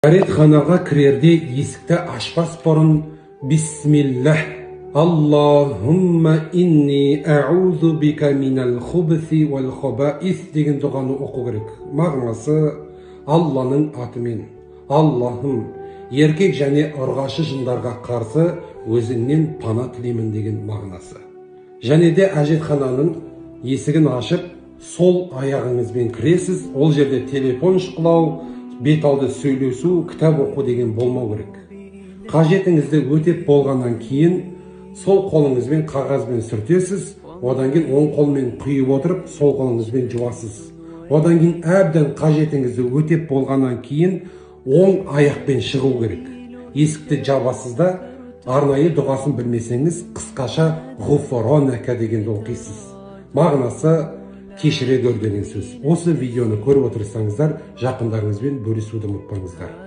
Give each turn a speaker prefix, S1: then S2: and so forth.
S1: Дәретханаға кірерде есікті ашпас бұрын Бисмиллах, Аллахумма инни аузу бика минал хубси вал хабаис деген дұғаны оқу керек. Мағынасы Алланың атымен. Аллахым, еркек және ұрғашы жындарға қарсы өзіңнен пана тілеймін деген мағынасы. Және де әжетхананың есігін ашып, сол аяғыңызбен кіресіз, ол жерде телефон шұқылау, бет алды сөйлесу, кітап оқу деген болмау керек. Қажетіңізді өтеп болғаннан кейін сол қолыңызбен қағазбен сүртесіз, одан кейін оң қолмен құйып отырып, сол қолыңызбен жуасыз. Одан кейін әбден қажетіңізді өтеп болғаннан кейін оң аяқпен шығу керек. Есікті жабасыз да, арнайы дұғасын білмесеңіз, қысқаша ғуфранака дегенді оқисыз. Мағынасы кешіре гөр деген сөз. Осы видеоны көріп отырсаңыздар, жақындарыңызбен бөлісуді ұмытпаңыздар.